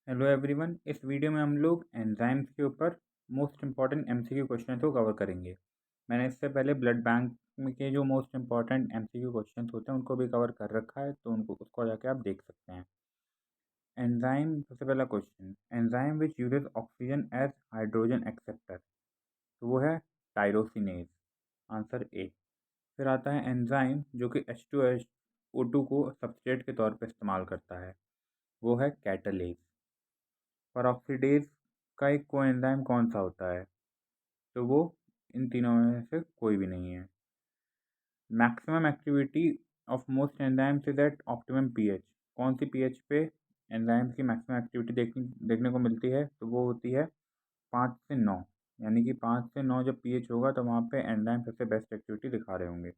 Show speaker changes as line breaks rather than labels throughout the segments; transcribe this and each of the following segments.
Hello everyone. इस video में हम लोग एंजाइम्स के ऊपर मोस्ट इम्पॉर्टेंट एमसीक्यू क्वेश्चन को कवर करेंगे। मैंने इससे पहले ब्लड बैंक के जो मोस्ट इम्पॉर्टेंट एमसीक्यू क्वेश्चन होते हैं उनको भी कवर कर रखा है, तो उनको उसको जाके आप देख सकते हैं। एंजाइम, सबसे पहला question, enzyme which uses oxygen as hydrogen acceptor, तो वो है टायरोसिनेज, आंसर ए। फिर आता है एंजाइम जो कि H2SO2 को सबस्ट्रेट के तौर पर इस्तेमाल करता है, वो है कैटालेज। परऑक्सीडेज का एक कोएंजाइम कौन सा होता है, तो वो इन तीनों में से कोई भी नहीं है। Maximum activity of most enzymes is eight optimum pH, कौन सी पीएच पे एंजाइम्स की मैक्सिमम एक्टिविटी देखने को मिलती है, तो वो होती है 5 से 9, यानी कि 5 से 9 जब पीएच होगा तो वहाँ पे एंजाइम सबसे बेस्ट एक्टिविटी दिखा रहे होंगे।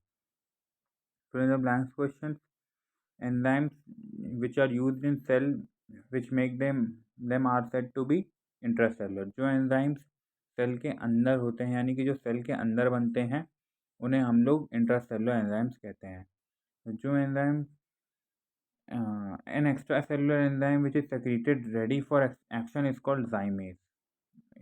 फिर in the blanks question, enzymes which are used in cell which make them are said to be intracellular, जो एंजाइम्स सेल के अंदर होते हैं यानी कि जो सेल के अंदर बनते हैं उन्हें हम लोग इंट्रासेलुलर एंजाइम्स कहते हैं। जो enzyme an extra cellular enzyme which is secreted ready for action is called जाइमेज,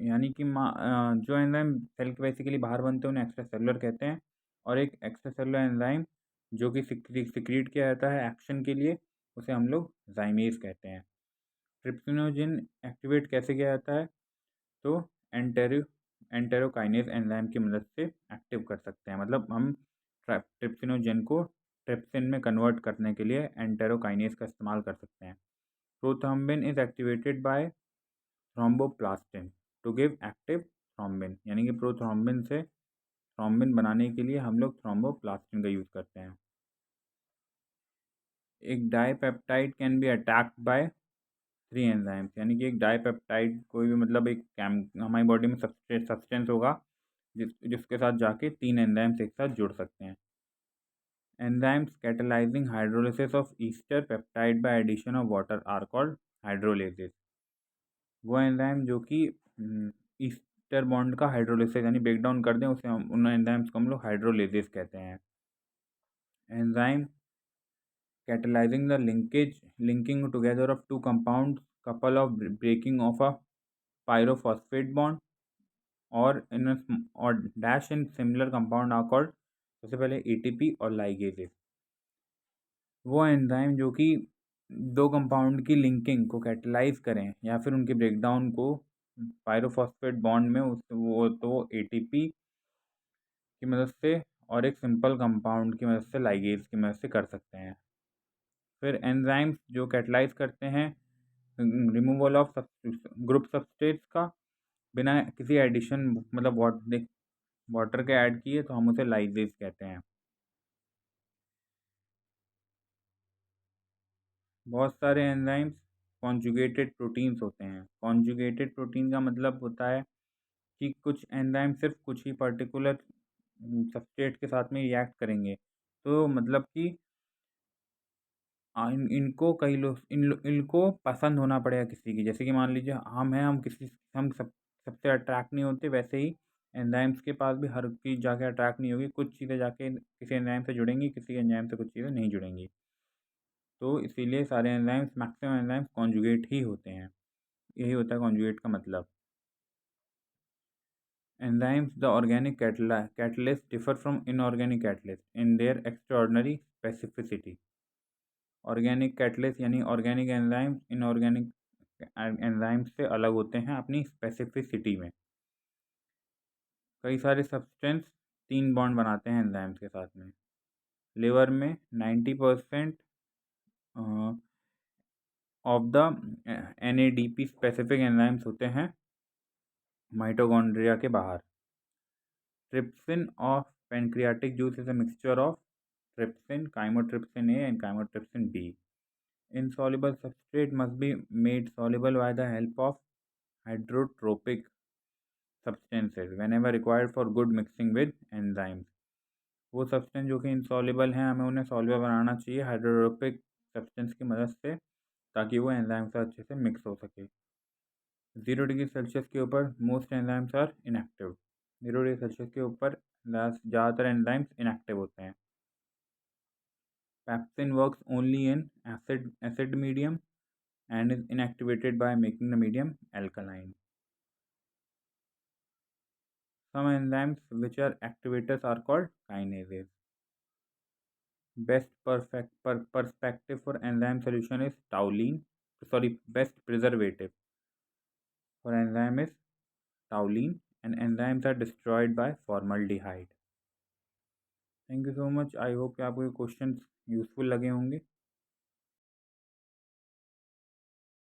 यानी कि जो एंजाइम सेल के बेसिकली बाहर बनते हैं उन्हें एक्स्ट्रा सेलुलर कहते हैं, और एक एक्स्ट्रा सेलुलर एंजाइम जो कि सिक्रीट किया जाता है एक्शन के लिए उसे हम लोग जाइमेज कहते हैं। ट्रिप्सिनोजिन एक्टिवेट कैसे किया जाता है, तो एंटेरोकाइनेज एंजाइम की मदद से एक्टिव कर सकते हैं, मतलब हम ट्रिप्सिनोजिन को ट्रिप्सिन में कन्वर्ट करने के लिए एंटेरोकाइनेज का इस्तेमाल कर सकते हैं। Prothrombin is activated by thromboplastin to give active thrombin, यानी कि प्रोथ्रोम्बिन से थ्रोम्बिन बनाने के लिए हम लोग थ्रोम्बोप्लास्टिन का यूज़ करते हैं। एक dipeptide can be attacked by 3 enzymes, यानी कि एक डाईपेप्टाइड कोई भी मतलब एक हमारी बॉडी में सब्सटेंस होगा जिसके साथ जाके 3 एंजाइम्स एक साथ जुड़ सकते हैं। Enzymes catalysing hydrolysis of ester peptide by addition of water are called hydrolases, वो एंजाइम जो कि ईस्टर बॉन्ड का हाइड्रोलिसिस यानी ब्रेक डाउन कर दें उसे हम उन एंजाइम्स को हम लोग हाइड्रोलेसिस कहते हैं। Enzyme catalyzing the linking together of two compounds, couple of breaking of a pyrophosphate bond और और dash in similar compound are called, सबसे पहले एटीपी और लाइगेजेस, वो एंजाइम जो कि दो कंपाउंड की लिंकिंग को कैटलाइज करें या फिर उनके ब्रेकडाउन को पायरोफॉस्फेट बॉन्ड में वो एटीपी की मदद से और एक सिंपल कंपाउंड की मदद से लाइगेज की मदद से कर सकते हैं। फिर एंजाइम्स जो कैटलाइज करते हैं रिमूवल ऑफ ग्रुप सबस्ट्रेट्स का बिना किसी एडिशन मतलब वाटर के ऐड किए तो हम उसे लाइजेज कहते हैं। बहुत सारे एंजाइम्स कॉन्जुगेटेड प्रोटीन्स होते हैं। कॉन्जुगेटेड प्रोटीन का मतलब होता है कि कुछ एंजाइम सिर्फ कुछ ही पर्टिकुलर सबस्ट्रेट के साथ में रिएक्ट करेंगे, तो मतलब कि इनको कई लोग इनको पसंद होना पड़ेगा किसी की, जैसे कि मान लीजिए हम हैं, हम सबसे अट्रैक्ट नहीं होते, वैसे ही एंजाइम्स के पास भी हर चीज़ जाके अट्रैक्ट नहीं होगी, कुछ चीज़ें जाके किसी एंजाइम से जुड़ेंगी, किसी एंजाइम से कुछ चीज़ें नहीं जुड़ेंगी, तो इसीलिए सारे एंजाइम्स मैक्सिमम एंजाइम्स कॉन्जुगेट ही होते हैं। यही होता है कॉन्जुगेट का मतलब। Enzymes the organic catalyst differ from inorganic catalyst in their extraordinary specificity. Organic catalyst यानी ऑर्गेनिक एंजाइम्स इनऑर्गेनिक एंजाइम्स से अलग होते हैं अपनी स्पेसिफिसिटी में। कई सारे सब्सटेंस 3 बॉन्ड बनाते हैं एंजाइम्स के साथ में। लिवर में 90% of the NADP specific enzymes होते हैं माइटोकॉन्ड्रिया के बाहर। Trypsin of pancreatic juice is a mixture of trypsin, chymotrypsin A and chymotrypsin B. Insoluble substrate must be made soluble by the help of hydrotropic substances whenever required for good mixing with enzymes। वो substance जो कि insoluble हैं हमें उन्हें soluble बनाना चाहिए हाइड्रोट्रोपिक substance की मदद से, ताकि वो एंजाइम से अच्छे से मिक्स हो सके। 0 डिग्री सेल्सियस के ऊपर most enzymes are inactive. 0 degree Celsius के ऊपर ज़्यादातर एंजाइम्स इनएक्टिव होते हैं। Pepsin works only in acid medium and is inactivated by making the medium alkaline. Some enzymes which are activators are called kinases. Perspective for enzyme solution is toluene. Best preservative for enzyme is toluene, and enzymes are destroyed by formaldehyde. Thank you so much. I hope कि आपको ये questions useful लगे होंगे।